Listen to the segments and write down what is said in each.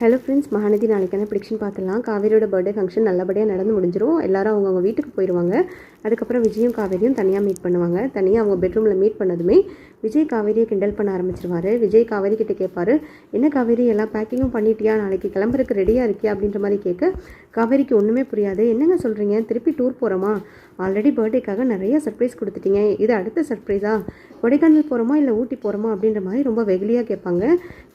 Hello friends, Mahanadi நாளைக்கான prediction பார்த்துடலாம். காவேரியோட birthday function நல்லபடியாக நடந்து முடிஞ்சிடும். எல்லாரும் அவங்கவுங்க வீட்டுக்கு போயிடுவாங்க. அதுக்கப்புறம் விஜயும் காவேரியும் தனியாக மீட் பண்ணுவாங்க. தனியாக அவங்க பெட்ரூமில் மீட் பண்ணதுமே விஜய் காவேரியை கிண்டல் பண்ண ஆரம்பிச்சிருவார். விஜய் காவேரி கிட்டே கேட்பார், என்ன காவேரி எல்லா பேக்கிங்கும் பண்ணிட்டியா, நாளைக்கு கிளம்புறதுக்கு ரெடியாக இருக்கியா அப்படின்ற மாதிரி கேட்க காவேரிக்கு ஒன்றுமே புரியாது. என்னங்க சொல்கிறீங்க, திருப்பி டூர் போகிறோமா? ஆல்ரெடி பர்த்டேக்காக நிறைய சர்ப்ரைஸ் கொடுத்துட்டீங்க, இது அடுத்த சர்ப்ரைஸா? கொடைக்கானல் போகிறோமா இல்லை ஊட்டி போகிறோமா அப்படின்ற மாதிரி ரொம்ப வெகுலியாக கேட்பாங்க.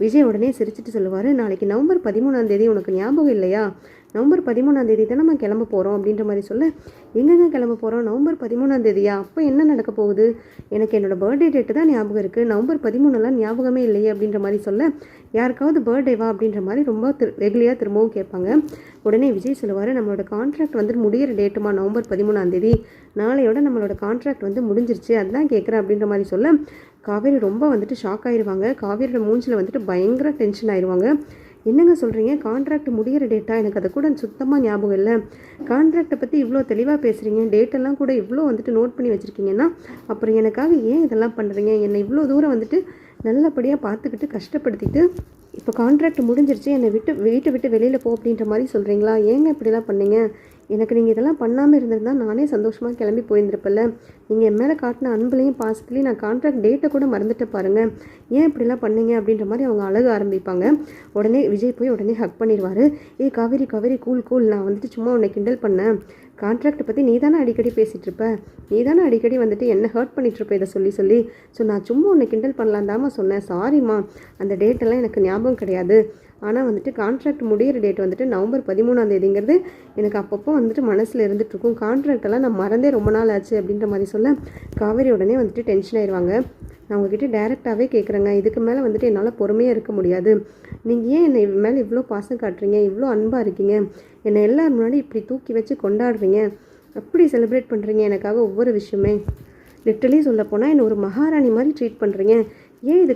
விஜய் உடனே சிரிச்சிட்டு சொல்லுவார், நாளைக்கு நவம்பர் 13 உனக்கு ஞாபகம் இல்லையா? நவம்பர் 13 தான் நம்ம கிளம்ப போகிறோம் அப்படின்ற மாதிரி சொல்ல, எங்கெங்க கிளம்ப போகிறோம்? நவம்பர் 13 அப்போ என்ன நடக்க போகுது? எனக்கு என்னோடய பர்த்டே டேட்டு தான் ஞாபகம் இருக்குது, நவம்பர் 13 ஞாபகமே இல்லையே அப்படின்ற மாதிரி சொல்ல, யாருக்காவது பர்த்டேவா அப்படின்ற மாதிரி ரொம்ப ரெகுலியாக திரும்பவும் கேட்பாங்க. உடனே விஜய் சொல்லுவார், நம்மளோட கான்ட்ராக்ட் வந்து முடிகிற டேட்டுமா நவம்பர் 13 நாளையோட நம்மளோட கான்ட்ராக்ட் வந்து முடிஞ்சிருச்சு, அதுதான் கேட்குறேன் அப்படின்ற மாதிரி சொல்ல காவேரி ரொம்ப வந்துட்டு ஷாக் ஆயிடுவாங்க. காவேரியோட மூஞ்சில் வந்துட்டு பயங்கர டென்ஷன் ஆயிடுவாங்க. என்னங்க சொல்கிறீங்க, கான்ட்ராக்ட் முடிகிற டேட்டா? எனக்கு அதை கூட சுத்தமாக ஞாபகம் இல்லை. கான்ட்ராக்டை பற்றி இவ்வளோ தெளிவாக பேசுகிறீங்க, டேட்டெல்லாம் கூட இவ்வளோ வந்துட்டு நோட் பண்ணி வச்சுருக்கீங்கன்னா அப்புறம் எனக்காக ஏன் இதெல்லாம் பண்ணுறீங்க? என்னை இவ்வளோ தூரம் வந்துட்டு நல்லபடியாக பார்த்துக்கிட்டு கஷ்டப்படுத்திட்டு இப்போ கான்ட்ராக்ட் முடிஞ்சிருச்சு, என்னை வீட்டை விட்டு வெளியில் போ அப்படின்ற மாதிரி சொல்கிறீங்களா? ஏங்க இப்படிலாம் பண்ணீங்க? எனக்கு நீங்கள் இதெல்லாம் பண்ணாமல் இருந்திருந்தால் நானே சந்தோஷமாக கிளம்பி போயிருந்திருப்பில்ல. நீங்கள் என் மேலே காட்டின அன்புலையும் பாசத்துலையும் நான் கான்ட்ராக்ட் டேட்டை கூட மறந்துட்டு பாருங்கள், ஏன் இப்படிலாம் பண்ணீங்க அப்படின்ற மாதிரி அவங்க அழக ஆரம்பிப்பாங்க. உடனே விஜய் போய் உடனே ஹக் பண்ணிடுவார். காவேரி காவேரி கூல், நான் வந்துட்டு சும்மா உன்னை கிண்டல் பண்ணேன். கான்ட்ராக்டை பற்றி நீ தானே அடிக்கடி பேசிகிட்டு இருப்ப, நீ தானே அடிக்கடி வந்துட்டு என்ன ஹர்ட் பண்ணிகிட்ருப்ப இதை சொல்லி. ஸோ நான் சும்மா உன்னை கிண்டல் பண்ணலாம் தாம்மா சொன்னேன், சாரிம்மா, அந்த டேட்டெல்லாம் எனக்கு ஞாபகம் கிடையாது. ஆனால் வந்துட்டு கான்ட்ராக்ட் முடிகிற டேட் வந்துட்டு நவம்பர் 13 எனக்கு அப்பப்போ வந்துட்டு மனசில் இருந்துகிட்ருக்கும். கான்ட்ராக்டெல்லாம் நான் மறந்தே ரொம்ப நாள் ஆச்சு அப்படின்ற மாதிரி சொல்ல காவேரி உடனே வந்துட்டு டென்ஷன் ஆயிடுவாங்க. நான் உங்ககிட்ட டேரெக்டாகவே கேட்குறேங்க, இதுக்கு மேலே வந்துட்டு என்னால் பொறுமையாக இருக்க முடியாது. நீங்கள் ஏன் என்னை மேலே இவ்வளோ பாசம் காட்டுறீங்க, இவ்வளோ அன்பாக இருக்கீங்க, என்னை எல்லாரும் முன்னாடி இப்படி தூக்கி வச்சு கொண்டாடுறீங்க, அப்படி செலிப்ரேட் பண்ணுறீங்க எனக்காக ஒவ்வொரு விஷயமே. லிட்டரலி சொல்லப்போனால் என்னை ஒரு மகாராணி மாதிரி ட்ரீட் பண்ணுறீங்க. ஏன்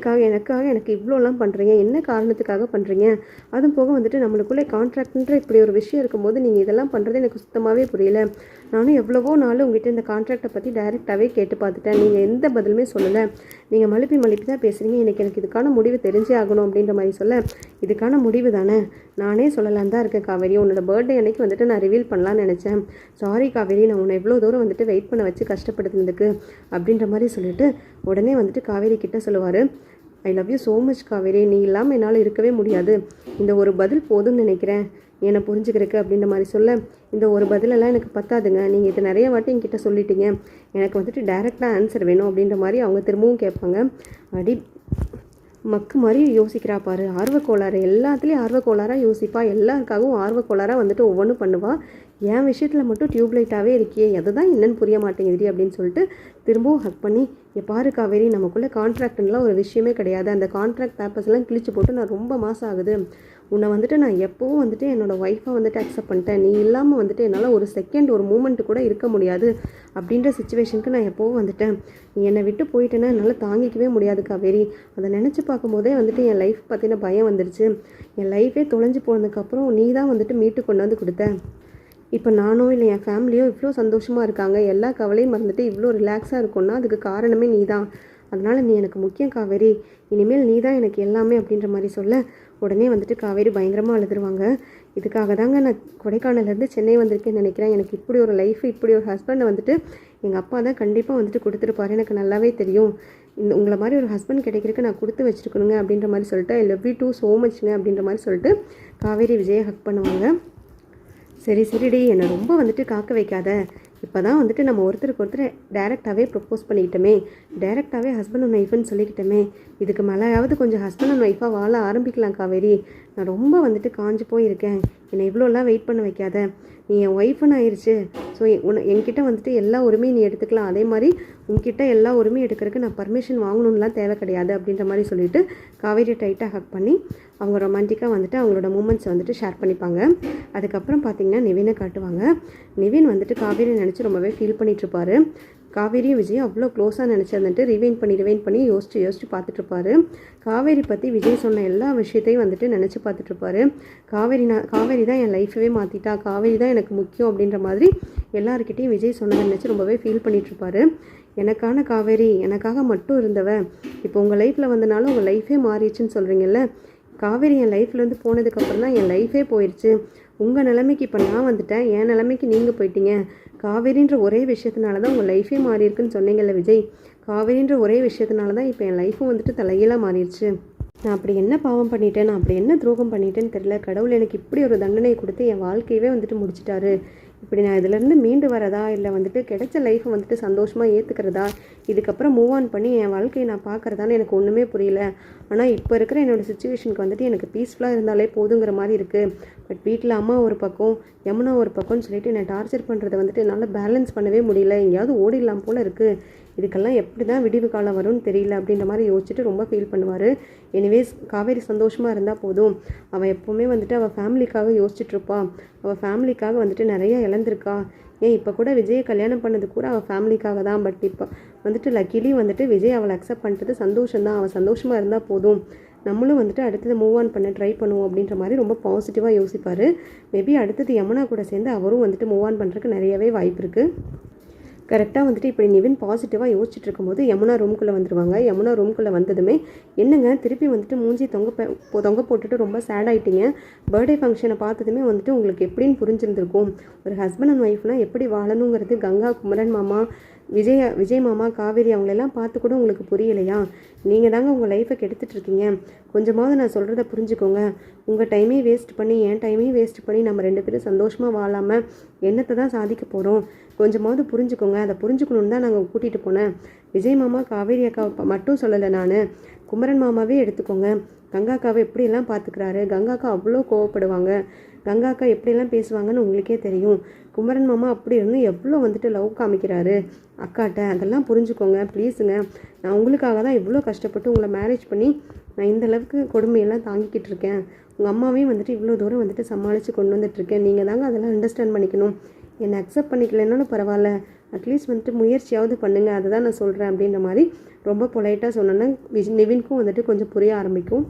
எனக்கு இவ்வளோலாம் பண்ணுறீங்க, என்ன காரணத்துக்காக பண்ணுறீங்க? அதுவும் போக வந்துட்டு நம்மளுக்குள்ளே கான்ட்ராக்ட்ன்ற இப்படி ஒரு விஷயம் இருக்கும்போது நீங்கள் இதெல்லாம் பண்ணுறது எனக்கு சுத்தமாகவே புரியல. நானும் எவ்வளவோ நாள் உங்கள்கிட்ட இந்த கான்ட்ராக்டை பற்றி டைரெக்டாகவே கேட்டு பார்த்துட்டேன், நீங்கள் எந்த பதிலுமே சொல்லலை. நீங்கள் மழுப்பி தான் பேசுகிறீங்க. எனக்கு இதுக்கான முடிவு தெரிஞ்சே ஆகணும் அப்படின்ற மாதிரி சொல்ல, இதுக்கான முடிவு தானே நானே சொல்லலான்னு தான் இருக்கேன் காவேரி. உன்னோட பர்த்டே அன்னைக்கு வந்துட்டு நான் ரிவீல் பண்ணலான்னு நினச்சேன். சாரி காவேரி, நான் உன்னை எவ்வளோ தூரம் வந்துட்டு வெயிட் பண்ண வச்சு கஷ்டப்படுத்துனதுக்கு அப்படின்ற மாதிரி சொல்லிட்டு உடனே வந்துட்டு காவேரி கிட்ட சொல்லுவார், ஐ love you so much Kaveri, நீ இல்லாமல் என்னால் இருக்கவே முடியாது. இந்த ஒரு பதில் போதும்னு நினைக்கிறேன் என்னை புரிஞ்சுக்கிறதுக்கு அப்படின்ற மாதிரி சொல்ல, இந்த ஒரு பதிலெல்லாம் எனக்கு பத்தாதுங்க, நீங்கள் இதை நிறைய வாட்டி என்கிட்ட சொல்லிட்டீங்க, எனக்கு வந்துட்டு டைரெக்டாக ஆன்சர் வேணும் அப்படின்ற மாதிரி அவங்க திரும்பவும் கேட்பாங்க. அடி மக்கு மாதிரி யோசிக்கிறா பாரு, ஆர்வக்கோளாறு, எல்லாத்துலேயும் ஆர்வக்கோளாராக யோசிப்பா, எல்லாருக்காகவும் ஆர்வக்கோளாராக வந்துட்டு ஒவ்வொன்றும் பண்ணுவா. என் விஷயத்தில் மட்டும் டியூப்லைட்டாகவே இருக்கியே, அதுதான் என்னன்னு புரிய மாட்டேங்குது அப்படின்னு சொல்லிட்டு திரும்பவும் ஹக் பண்ணி, பாரு காவேரி, நமக்குள்ளே கான்ட்ராக்ட்லாம் ஒரு விஷயமே கிடையாது, அந்த கான்ட்ராக்ட் பேப்பர்ஸ்லாம் கிழிச்சு போட்டு நான் ரொம்ப மாதம் ஆகுது. உன்னை வந்துட்டு நான் எப்போவும் வந்துட்டு என்னோடய ஒய்ஃபாக வந்துட்டு அக்செப்ட் பண்ணிட்டேன். நீ இல்லாமல் வந்துட்டு என்னால் ஒரு செகண்ட் ஒரு மூமெண்ட்டு கூட இருக்க முடியாது அப்படின்ற சுச்சுவேஷனுக்கு நான் எப்போவும் வந்துட்டேன். நீ என்னை விட்டு போயிட்டேன்னா என்னால் தாங்கிக்கவே முடியாது காவேரி. அதை நினச்சி பார்க்கும்போதே வந்துட்டு என் லைஃப் பற்றின பயம் வந்துருச்சு. என் லைஃபே தொலைஞ்சு போனதுக்கப்புறம் நீ தான் வந்துட்டு மீட்டு கொண்டு வந்து கொடுத்த. இப்போ நானோ இல்லை என் ஃபேமிலியோ இவ்வளோ சந்தோஷமாக இருக்காங்க, எல்லா கவலையும் மறந்துட்டு இவ்வளோ ரிலாக்ஸாக இருக்கும்னா அதுக்கு காரணமே நீ தான். அதனால் நீ எனக்கு முக்கியம் காவேரி, இனிமேல் நீ தான் எனக்கு எல்லாமே அப்படின்ற மாதிரி சொல்ல உடனே வந்துட்டு காவேரி பயங்கரமாக அழுதுருவாங்க. இதுக்காக தாங்க நான் கொடைக்கானலேருந்து சென்னை வந்திருக்கேன்னு நினைக்கிறேன். எனக்கு இப்படி ஒரு லைஃப், இப்படி ஒரு ஹஸ்பண்டை வந்துட்டு எங்கள் அப்பா தான் கண்டிப்பாக வந்துட்டு கொடுத்துருப்பாரு, எனக்கு நல்லாவே தெரியும். உங்களை மாதிரி ஒரு ஹஸ்பண்ட் கிடைக்கிறதுக்கு நான் கொடுத்து வச்சுருக்கணுங்க அப்படின்ற மாதிரி சொல்லிட்டு, I love you too so மச்ங்க அப்படின்ற மாதிரி சொல்லிட்டு காவேரி விஜயை ஹக் பண்ணுவாங்க. சரிடி, என்னை ரொம்ப வந்துட்டு காக்க வைக்காத, இப்போ தான் வந்துட்டு நம்ம ஒருத்தருக்கு ஒருத்தர் டைரெக்டாகவே ப்ரப்போஸ் பண்ணிக்கிட்டோமே, டைரெக்டாகவே ஹஸ்பண்ட் அண்ட் ஒய்ஃப்னு சொல்லிக்கிட்டோமே, இதுக்கு மேலேயாவது கொஞ்சம் ஹஸ்பண்ட் அண்ட் ஒய்ஃபாக வாழ ஆரம்பிக்கலாம் காவேரி. நான் ரொம்ப வந்துட்டு காஞ்சு போயிருக்கேன், என்னை இவ்வளோலாம் வெயிட் பண்ண வைக்காத, நீ என் ஒய்ஃப்னு ஆயிடுச்சு. ஸோ என்கிட்ட வந்துட்டு எல்லா உரிமையும் நீ எடுத்துக்கலாம், அதே மாதிரி உங்ககிட்ட எல்லா உரிமையும் எடுக்கிறதுக்கு நான் பர்மிஷன் வாங்கணும்லாம் தேவை கிடையாது அப்படின்ற மாதிரி சொல்லிவிட்டு காவேரி டைட்டாக ஹக் பண்ணி அவங்க ரொமான்டிக்காக வந்துட்டு அவங்களோட மூமெண்ட்ஸை வந்துட்டு ஷேர் பண்ணிப்பாங்க. அதுக்கப்புறம் பார்த்திங்கன்னா நிவினை காட்டுவாங்க. நிவின் வந்துட்டு காவேரி நினச்சி ரொம்பவே ஃபீல் பண்ணிகிட்ருப்பாரு. காவேரியும் விஜயும் அவ்வளோ க்ளோஸாக நினச்சிருந்துட்டு ரிவைன் பண்ணி யோசிச்சு பார்த்துட்ருப்பாரு. காவேரி பற்றி விஜய் சொன்ன எல்லா விஷயத்தையும் வந்துட்டு நினச்சி பார்த்துட்ருப்பாரு. காவேரி தான் என் லைஃபவே மாற்றிட்டா, காவேரி தான் எனக்கு முக்கியம் அப்படின்ற மாதிரி எல்லாருக்கிட்டையும் விஜய் சொன்னதை நினச்சி ரொம்பவே ஃபீல் பண்ணிகிட்ருப்பாரு. எனக்கான காவேரி, எனக்காக மட்டும் இருந்தவ இப்போ உங்கள் லைஃப்பில் வந்தனாலும் உங்கள் லைஃபே மாறிடுச்சுன்னு சொல்கிறீங்கல்ல, காவேரி என் லைஃப்லேருந்து போனதுக்கப்புறம் தான் என் லைஃபே போயிடுச்சு. உங்கள் நிலைமைக்கு இப்போ நான் வந்துட்டேன், என் நிலைமைக்கு நீங்கள் போயிட்டீங்க. காவேரின்ற ஒரே விஷயத்தினால தான் உங்கள் லைஃபே மாறி இருக்குன்னு சொன்னீங்கல்ல விஜய். காவேரின்ற ஒரே விஷயத்தினால தான் இப்போ என் லைஃப்பும் வந்துட்டு தலைகீழாக மாறிடுச்சு. நான் அப்படி என்ன பாவம் பண்ணிட்டேன், நான் அப்படி என்ன துரோகம் பண்ணிட்டேன்னு தெரியல. கடவுள் எனக்கு இப்படி ஒரு தண்டனை கொடுத்து என் வாழ்க்கையவே வந்துட்டு முடிச்சிட்டாரு. இப்படி நான் இதிலேருந்து மீண்டு வரதா, இல்லை வந்துட்டு கிடைச்ச லைஃப்பை வந்துட்டு சந்தோஷமாக ஏற்றுக்கிறதா, இதுக்கப்புறம் மூவ் ஆன் பண்ணி என் வாழ்க்கையை நான் பார்க்குறதான்னு எனக்கு ஒன்றுமே புரியல. ஆனால் இப்போ இருக்கிற என்னோடய சுச்சுவேஷனுக்கு வந்துட்டு எனக்கு பீஸ்ஃபுல்லாக இருந்தாலே போதுங்கிற மாதிரி இருக்குது. பட் வீட்டில் அம்மா ஒரு பக்கம், யமுனா ஒரு பக்கம்னு சொல்லிட்டு என்னை டார்ச்சர் பண்ணுறதை வந்துட்டு என்னால் பேலன்ஸ் பண்ணவே முடியல. எங்கேயாவது ஓடிடலாம் போல் இருக்குது. இதுக்கெல்லாம் எப்படி தான் விடிவு காலம் வரும்னு தெரியல அப்படின்ற மாதிரி யோசிச்சுட்டு ரொம்ப ஃபீல் பண்ணுவார். எனிவேஸ் காவேரி சந்தோஷமாக இருந்தால் போதும். அவள் எப்போவுமே வந்துட்டு அவள் ஃபேமிலிக்காக யோசிச்சுட்ருப்பாள். அவள் ஃபேமிலிக்காக வந்துட்டு நிறைய இழந்திருக்கா. ஏன் இப்போ கூட விஜயை கல்யாணம் பண்ணது கூட அவள் ஃபேமிலிக்காக தான். பட் இப்போ வந்துட்டு லக்கிலி வந்துட்டு விஜய் அவளை அக்செப்ட் பண்ணுறது சந்தோஷம்தான். அவள் சந்தோஷமாக இருந்தால் போதும், நம்மளும் வந்துட்டு அடுத்தது மூவ் ஆன் பண்ண ட்ரை பண்ணுவோம் அப்படின்ற மாதிரி ரொம்ப பாசிட்டிவாக யோசிப்பார். மேபி அடுத்தது யமுனா கூட சேர்ந்து அவரும் வந்துட்டு மூவ் ஆன் பண்ணுறதுக்கு நிறையவே வாய்ப்பு இருக்குது. கரெக்டாக வந்துட்டு இப்படி நிவின் பாசிட்டிவாக யோசிச்சுட்டு இருக்கும்போது யமுனா ரூம்குள்ளே வந்துடுவாங்க. யமுனா ரூம்குள்ளே வந்ததுமே என்னங்க திருப்பி வந்துட்டு மூஞ்சி தொங்க போட்டுட்டு ரொம்ப சேட் ஆகிட்டீங்க. பர்த்டே ஃபங்க்ஷனை பார்த்ததுமே வந்துட்டு உங்களுக்கு எப்படின்னு புரிஞ்சிருந்துருக்கும். ஒரு ஹஸ்பண்ட் அண்ட் ஒய்ஃப்னால் எப்படி வாழணுங்கிறது கங்கா, குமரன் மாமா, விஜய் மாமா, காவேரி அவங்களெல்லாம் பார்த்து கூட உங்களுக்கு புரியலையா? நீங்கள் தாங்க உங்கள் லைஃப்பை கெடுத்துட்ருக்கீங்க. கொஞ்சமாவது நான் சொல்கிறத புரிஞ்சுக்கோங்க. உங்கள் டைமே வேஸ்ட் பண்ணி என் டைமையும் வேஸ்ட் பண்ணி நம்ம 2 பேரும் சந்தோஷமாக வாழாமல் என்னத்தை தான் சாதிக்க போகிறோம்? கொஞ்சமாவது புரிஞ்சுக்கோங்க. அதை புரிஞ்சுக்கணுன்னு தான் நாங்கள் கூட்டிகிட்டு போனேன். விஜய் மாமா, காவேரி அக்காவை மட்டும் சொல்லலை நான், குமரன் மாமாவே எடுத்துக்கோங்க. கங்காக்காவை எப்படியெல்லாம் பார்த்துக்கிறாரு. கங்காக்கா அவ்வளோ கோவப்படுவாங்க. கங்காக்கா எப்படியெல்லாம் பேசுவாங்கன்னு உங்களுக்கே தெரியும். குமரன் மாமா அப்படி இருந்து எவ்வளோ வந்துட்டு லவ் காமிக்கிறாரு அக்காட்ட. அதெல்லாம் புரிஞ்சுக்கோங்க ப்ளீஸுங்க. நான் உங்களுக்காக தான் இவ்வளோ கஷ்டப்பட்டு உங்களை மேரேஜ் பண்ணி நான் இந்த அளவுக்கு கொடுமையெல்லாம் தாங்கிக்கிட்டு இருக்கேன். உங்கள் அம்மாவையும் வந்துட்டு இவ்வளோ தூரம் வந்துட்டு சமாளித்து கொண்டு வந்துட்டுருக்கேன். நீங்கள் தாங்க அதெல்லாம் அண்டர்ஸ்டாண்ட் பண்ணிக்கணும். என்னை அக்செப்ட் பண்ணிக்கலனாலும் பரவாயில்ல, அட்லீஸ்ட் வந்துட்டு முயற்சியாவது பண்ணுங்கள், அதை தான் நான் சொல்கிறேன் அப்படின்ற மாதிரி ரொம்ப பொலைட்டாக சொன்னேன்னா நிவின்க்கும் வந்துட்டு கொஞ்சம் புரிய ஆரம்பிக்கும்.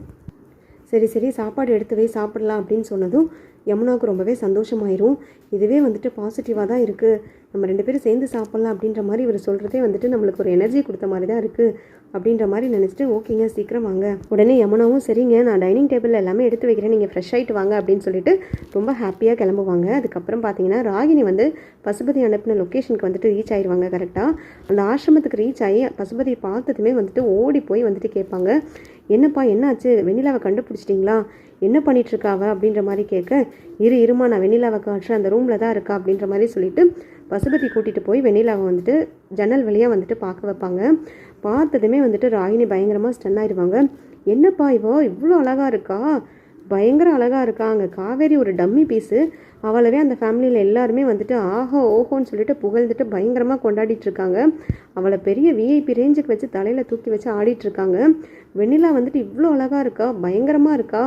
சரி சாப்பாடு எடுத்து வை சாப்பிடலாம் அப்படின்னு சொன்னதும் யமுனாவுக்கு ரொம்பவே சந்தோஷமாயிரும். இதுவே வந்துட்டு பாசிட்டிவாக தான் இருக்குது. நம்ம 2 பேரும் சேர்ந்து சாப்பிட்லாம் அப்படின்ற மாதிரி இவர் சொல்கிறதே வந்துட்டு நம்மளுக்கு ஒரு எனர்ஜி கொடுத்த மாதிரி தான் இருக்குது அப்படின்ற மாதிரி நினச்சிட்டு ஓகேங்க சீக்கிரம் வாங்க. உடனே யமுனாவும் சரிங்க நான் டைனிங் டேபிளில் எல்லாமே எடுத்து வைக்கிறேன், நீங்கள் ஃப்ரெஷ் ஆகிட்டு வாங்க அப்படின்னு சொல்லிட்டு ரொம்ப ஹாப்பியாக கிளம்புவாங்க. அதுக்கப்புறம் பார்த்தீங்கன்னா ராகினி வந்து பசுபதி அனுப்பின லொக்கேஷனுக்கு வந்துட்டு ரீச் ஆயிடுவாங்க. கரெக்டாக அந்த ஆசிரமத்துக்கு ரீச் ஆகி பசுபதியை பார்த்ததுமே வந்துட்டு ஓடி போய் வந்துட்டு கேட்பாங்க, என்னப்பா என்னாச்சு, வெண்ணிலாவை கண்டுபிடிச்சிட்டிங்களா, என்ன பண்ணிகிட்ருக்காவ அப்படின்ற மாதிரி கேட்க, இருமா நான் வெண்ணிலாவை காட்டுறேன், அந்த ரூமில் தான் இருக்கா அப்படின்ற மாதிரி சொல்லிவிட்டு பசுபதி கூட்டிகிட்டு போய் வெண்ணிலாவை வந்துட்டு ஜன்னல் வழியாக வந்துட்டு பார்க்க வைப்பாங்க. பார்த்ததுமே வந்துட்டு ராகினி பயங்கரமாக ஸ்டன் ஆயிடுவாங்க. என்னப்பா இவ்வளோ அழகாக இருக்கா, பயங்கர அழகாக இருக்கா. அங்கே காவேரி ஒரு டம்மி பீஸு, அவளவே அந்த ஃபேமிலியில் எல்லாருமே வந்துட்டு ஆஹோ ஓஹோன்னு சொல்லிட்டு புகழ்ந்துட்டு பயங்கரமாக கொண்டாடிட்டுருக்காங்க. அவளை பெரிய விஐபி ரேஞ்சுக்கு வச்சு தலையில் தூக்கி வச்சு ஆடிட்டுருக்காங்க. வெண்ணிலா வந்துட்டு இவ்வளோ அழகாக இருக்கா, பயங்கரமாக இருக்கா.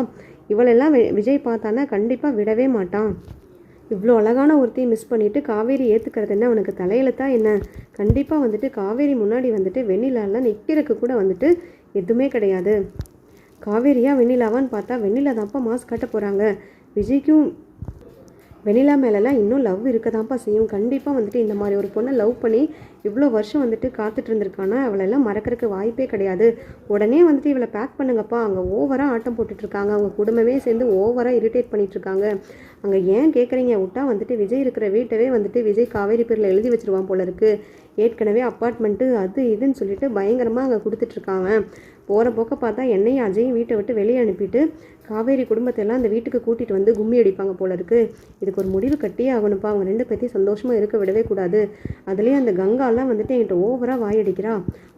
இவளெல்லாம் விஜய் பார்த்தானா கண்டிப்பாக விடவே மாட்டான். இவ்வளோ அழகான ஒருத்தையும் மிஸ் பண்ணிவிட்டு காவேரி ஏற்றுக்கிறது என்ன அவனுக்கு தலையிலத்தா என்ன? கண்டிப்பாக வந்துட்டு காவேரி முன்னாடி வந்துட்டு வெண்ணிலாலாம் நிற்கிறதுக்கு கூட வந்துட்டு எதுவுமே கிடையாது. காவேரியா வெண்ணிலாவான்னு பார்த்தா வெண்ணிலா தான்ப்பா மாஸ் காட்ட போகிறாங்க. விஜய்க்கும் வெண்ணிலா மேலெல்லாம் இன்னும் லவ் இருக்க தான்ப்பா செய்யும். கண்டிப்பாக வந்துட்டு இந்த மாதிரி ஒரு பொண்ணை லவ் பண்ணி இவ்வளோ வருஷம் வந்துட்டு காத்துட்டு இருந்திருக்கானா அவளெல்லாம் மறக்கிறதுக்கு வாய்ப்பே கிடையாது. உடனே வந்துட்டு இவளை பேக் பண்ணுங்கப்பா, அங்கே ஓவராக ஆட்டம் போட்டுட்ருக்காங்க, அவங்க குடும்பமே சேர்ந்து ஓவராக இரிட்டேட் பண்ணிகிட்ருக்காங்க. அங்கே ஏன் கேட்குறீங்க, விட்டா வந்துட்டு விஜய் இருக்கிற வீட்டவே வந்துட்டு விஜய் காவேரி பேரில் எழுதி வச்சுருவான் போல இருக்குது. ஏற்கனவே அப்பார்ட்மெண்ட்டு அது இதுன்னு சொல்லிட்டு பயங்கரமாக அங்கே கொடுத்துட்ருக்காங்க. போகிற போக்க பார்த்தா என்னையும் அஜயும் வீட்டை விட்டு வெளியே அனுப்பிட்டு காவேரி குடும்பத்தெல்லாம் அந்த வீட்டுக்கு கூட்டிகிட்டு வந்து கும்மி அடிப்பாங்க போல இருக்குது. இதுக்கு ஒரு முடிவு கட்டியே ஆகணும்ப்பா. அவங்க 2 பேர்த்தையும் சந்தோஷமாக இருக்க விடவே கூடாது. அதுலேயும் அந்த கங்காலாம் வந்துட்டு என்கிட்ட ஓவராக வாயடிக்கிறா.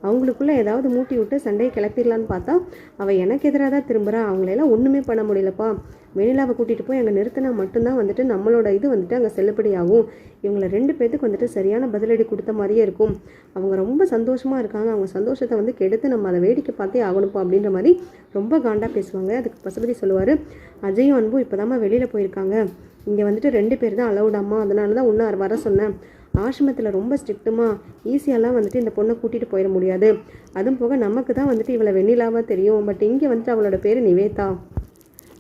அவங்களுக்குள்ளே ஏதாவது மூட்டி விட்டு சண்டையை கிளப்பிடலான்னு பார்த்தா அவள் எனக்கு எதிராக தான் திரும்புகிறா. அவங்களெல்லாம் ஒன்றுமே பண்ண முடியலப்பா. வெண்ணிலாவை கூட்டிகிட்டு போய் அங்கே நிறுத்தினா மட்டும்தான் வந்துட்டு நம்மளோட இது வந்துட்டு அங்கே செல்லுபடியாகும். இவங்களை 2 பேர்த்துக்கு வந்துட்டு சரியான பதிலடி கொடுத்த மாதிரியே இருக்கும். அவங்க ரொம்ப சந்தோஷமாக இருக்காங்க, அவங்க சந்தோஷத்தை வந்து கெடுத்து நம்ம அதை வேடிக்கை பார்த்தே ஆகணும்ப்பா அப்படின்ற மாதிரி ரொம்ப காண்டாக பேசுவாங்க. அதுக்கு பசுபதி சொல்லுவார், அஜயும் அன்பும் இப்போ தாம்மா வெளியில் போயிருக்காங்க, இங்கே வந்துட்டு 2 பேர் தான் அலவுடாமா, அதனால தான் ஒன்று வர சொன்னேன். ஆசிரமத்தில் ரொம்ப ஸ்ட்ரிக்ட்டுமா, ஈஸியாலாம் வந்துட்டு இந்த பொண்ணை கூட்டிகிட்டு போயிட முடியாது. அதுவும் போக நமக்கு தான் வந்துட்டு இவளை வெண்ணிலாவாக தெரியும். பட் இங்கே வந்துட்டு அவளோட பேர் நிவேதா.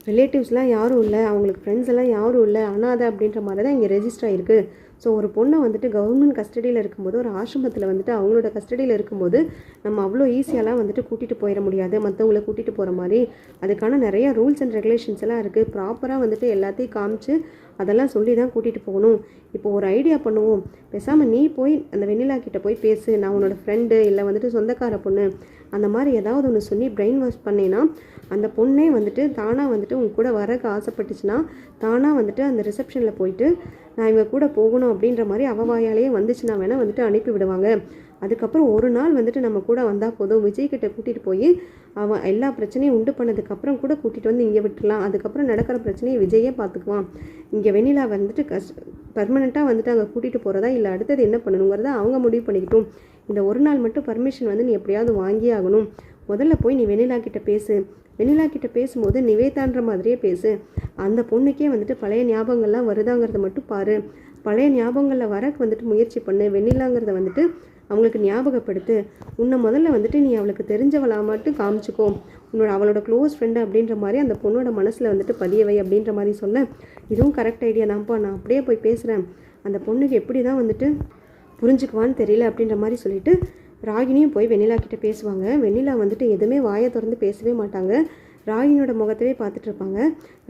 ரிலேட்டிவ்ஸ்லாம் யாரும் இல்லை, அவங்களுக்கு ஃப்ரெண்ட்ஸ் எல்லாம் யாரும் இல்லை, அனாதை அப்படின்ற மாதிரி தான் இங்கே ரெஜிஸ்டர் ஆகிருக்கு. ஸோ ஒரு பொண்ணை வந்துட்டு கவர்மெண்ட் கஸ்டடியில் இருக்கும்போது, ஒரு ஆசிரமத்தில் வந்துட்டு அவங்களோட கஸ்டடியில் இருக்கும்போது நம்ம அவ்வளோ ஈஸியாலாம் வந்துட்டு கூட்டிகிட்டு போயிட முடியாது மற்றவங்கள கூட்டிகிட்டு போகிற மாதிரி. அதுக்கான நிறையா ரூல்ஸ் அண்ட் ரெகுலேஷன்ஸ் எல்லாம் இருக்குது. ப்ராப்பராக வந்துட்டு எல்லாத்தையும் காமிச்சு அதெல்லாம் சொல்லி தான் கூட்டிகிட்டு போகணும். இப்போ ஒரு ஐடியா பண்ணுவோம், பேசாமல் நீ போய் அந்த வெண்ணிலா கிட்டே போய் பேசு, நான் உன்னோட ஃப்ரெண்டு இல்லை வந்துட்டு சொந்தக்கார பொண்ணு அந்த மாதிரி ஏதாவது ஒன்று சொல்லி பிரெயின் வாஷ் பண்ணேன்னா அந்த பொண்ணே வந்துட்டு தானாக வந்துட்டு உங்க கூட வரக்கு ஆசைப்பட்டுச்சுன்னா தானாக வந்துட்டு அந்த ரிசப்ஷனில் போயிட்டு நான் இவங்க கூட போகணும் அப்படின்ற மாதிரி வாயாலேயே வந்துச்சுன்னா வேணால் வந்துட்டு அனுப்பி விடுவாங்க. அதுக்கப்புறம் ஒரு நாள் வந்துட்டு நம்ம கூட வந்தால் போதும், விஜய்கிட்ட கூட்டிகிட்டு போய் அவன் எல்லா பிரச்சனையும் உண்டு பண்ணதுக்கப்புறம் கூட கூட்டிகிட்டு வந்து இங்கே விட்டுலாம். அதுக்கப்புறம் நடக்கிற பிரச்சனையை விஜயே பார்த்துக்குவான். இங்கே வெண்ணிலா வந்துட்டு பர்மனெண்ட்டாக வந்துட்டு அங்கே கூட்டிகிட்டு போகிறதா இல்லை அடுத்தது என்ன பண்ணணுங்கிறத அவங்க முடிவு பண்ணிக்கிட்டும். இந்த ஒரு நாள் மட்டும் பர்மிஷன் வந்து நீ எப்படியாவது வாங்கியே ஆகணும். முதல்ல போய் நீ வெண்ணிலா கிட்ட பேசு. வெண்ணிலா கிட்ட பேசும்போது நிவேதான்ற மாதிரியே பேசு. அந்த பொண்ணுக்கே வந்துட்டு பழைய ஞாபகங்கள்லாம் வருதாங்கிறத மட்டும் பாரு. பழைய ஞாபகங்களில் வரக்கு வந்துட்டு முயற்சி பண்ணு. வெண்ணிலாங்கிறத வந்துட்டு அவங்களுக்கு ஞாபகப்படுத்து. உன்னை முதல்ல வந்துட்டு நீ அவளுக்கு தெரிஞ்சவளா மட்டும் காமிச்சிக்கோ. அவளோட க்ளோஸ் ஃப்ரெண்டு அப்படின்ற மாதிரி அந்த பொண்ணோட மனசில் வந்துட்டு பதியவை அப்படின்ற மாதிரி சொல்ல, இதுவும் கரெக்ட் ஐடியா தான்ப்பா, நான் அப்படியே போய் பேசுகிறேன். அந்த பொண்ணுக்கு எப்படி தான் வந்துட்டு புரிஞ்சுக்குவான்னு தெரியல அப்படின்ற மாதிரி சொல்லிட்டு ராகினியும் போய் வெண்ணிலா கிட்டே பேசுவாங்க. வெண்ணிலா வந்துட்டு எதுவுமே வாயை திறந்து பேசவே மாட்டாங்க. ராகினியோட முகத்தவே பார்த்துட்டு இருப்பாங்க.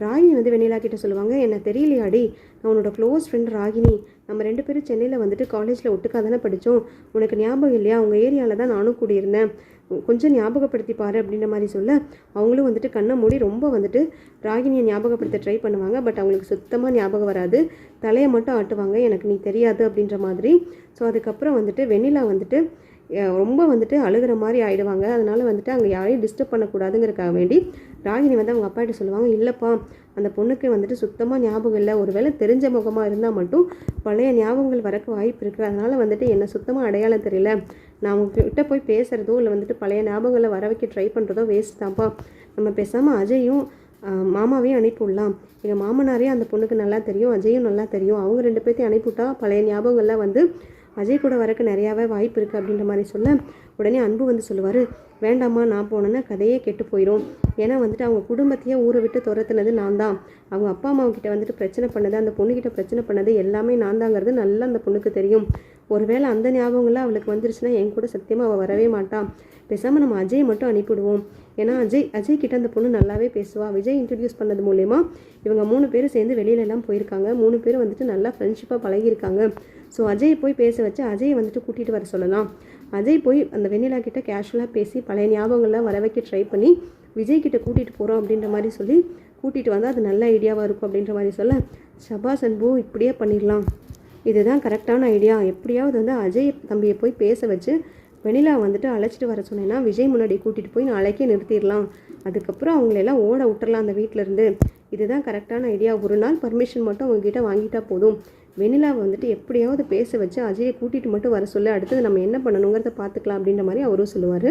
ராகினி வந்து வெண்ணிலா கிட்டே சொல்லுவாங்க, என்ன தெரியலையாடி, நான் உன்னோட க்ளோஸ் ஃப்ரெண்ட் ராகினி, நம்ம 2 பேரும் சென்னையில் வந்துட்டு காலேஜில் ஒட்டுக்காக தானே படித்தோம், உனக்கு ஞாபகம் இல்லையா, உங்கள் ஏரியாவில் தான் நானும் கூடியிருந்தேன், கொஞ்சம் ஞாபகப்படுத்தி பாரு அப்படின்ற மாதிரி சொல்ல அவங்களும் வந்துட்டு கண்ணை மூடி ரொம்ப வந்துட்டு ராகினியை ஞாபகப்படுத்த ட்ரை பண்ணுவாங்க. பட் அவங்களுக்கு சுத்தமாக ஞாபகம் வராது. தலையை மட்டும் ஆட்டுவாங்க, எனக்கு நீ தெரியாது அப்படின்ற மாதிரி. ஸோ அதுக்கப்புறம் வந்துட்டு வெண்ணிலா வந்துட்டு ரொம்ப வந்துட்டு அழுகிற மாதிரி ஆகிடுவாங்க. அதனால் வந்துட்டு அங்கே யாரையும் டிஸ்டர்ப் பண்ணக்கூடாதுங்கிறக்காக வேண்டி ராகினி வந்து அவங்க அப்பாகிட்ட சொல்லுவாங்க, இல்லைப்பா அந்த பொண்ணுக்கு வந்துட்டு சுத்தமாக ஞாபகம் இல்லை, ஒருவேளை தெரிஞ்ச முகமாக இருந்தால் மட்டும் பழைய ஞாபகங்கள் வரக்கு வாய்ப்பு இருக்குது, அதனால் வந்துட்டு என்னை சுத்தமாக அடையாளம் தெரியல, நான் உங்ககிட்ட போய் பேசுகிறதோ இல்லை வந்துட்டு பழைய ஞாபகங்களை வர வைக்க ட்ரை பண்ணுறதோ வேஸ்ட் தான்ப்பா, நம்ம பேசாமல் அஜயும் மாமாவையும் அனுப்பிவிடலாம், எங்கள் மாமனாரையும் அந்த பொண்ணுக்கு நல்லா தெரியும், அஜயும் நல்லா தெரியும், அவங்க 2 பேர்த்தையும் அனுப்பிவிட்டா பழைய ஞாபகங்கள்லாம் வந்து அஜய் கூட வரக்கு நிறையாவே வாய்ப்பு இருக்குது அப்படின்ற மாதிரி சொல்ல உடனே அன்பு வந்து சொல்லுவார், வேண்டாம்மா நான் போனேன்னா கதையே கெட்டு போயிடும், ஏன்னா வந்துட்டு அவங்க குடும்பத்தையே ஊரை விட்டு துரத்துனது நான் தான், அவங்க அப்பா அம்மாவுக்கிட்ட வந்துட்டு பிரச்சனை பண்ணது, அந்த பொண்ணுக்கிட்ட பிரச்சனை பண்ணது எல்லாமே நான் தாங்கிறது நல்லா அந்த பொண்ணுக்கு தெரியும், ஒருவேளை அந்த ஞாபகங்கள்லாம் அவளுக்கு வந்துருச்சுன்னா என் கூட சத்தியமாக அவள் வரவே மாட்டான், பேசாமல் நம்ம அஜய் மட்டும் அனுப்பிவிடுவோம், ஏன்னா அஜய் கிட்ட அந்த பொண்ணு நல்லாவே பேசுவா, விஜய் இன்ட்ரடியூஸ் பண்ணது மூலயமா இவங்க 3 பேரும் சேர்ந்து வெளியிலலாம் போயிருக்காங்க, 3 பேரும் வந்துட்டு நல்லா ஃப்ரெண்ட்ஷிப்பாக பழகியிருக்காங்க, ஸோ அஜய் போய் பேச வச்சு அஜயை வந்துட்டு கூட்டிகிட்டு வர சொல்லலாம், அஜய் போய் அந்த வெண்ணிலா கிட்ட கேஷுவலாக பேசி பழைய ஞாபகங்கள்லாம் வர வைக்க ட்ரை பண்ணி விஜய் கிட்ட கூட்டிகிட்டு போகிறோம் அப்படின்ற மாதிரி சொல்லி கூட்டிகிட்டு வந்தால் அது நல்ல ஐடியாவாக இருக்கும் அப்படின்ற மாதிரி சொல்ல, ஷபாஸ் அன்பு இப்படியே பண்ணிடலாம், இதுதான் கரெக்டான ஐடியா, எப்படியாவது வந்து அஜய் தம்பியை போய் பேச வச்சு வெண்ணிலா வந்துட்டு அழைச்சிட்டு வர சொன்னேன்னா விஜய் முன்னாடி கூட்டிகிட்டு போய் நாளைக்கே நிறுத்திடலாம், அதுக்கப்புறம் அவங்களெல்லாம் ஓட விட்டுறலாம் அந்த வீட்டிலேருந்து, இதுதான் கரெக்டான ஐடியா, ஒரு நாள் பர்மிஷன் மட்டும் அவங்ககிட்ட வாங்கிட்டா போதும், வெண்ணிலாவை வந்துட்டு எப்படியாவது பேச வச்சு அஜயை கூட்டிகிட்டு மட்டும் வர சொல்ல அடுத்தது நம்ம என்ன பண்ணணுங்கிறத பார்த்துக்கலாம் அப்படின்ற மாதிரி அவரும் சொல்லுவார்.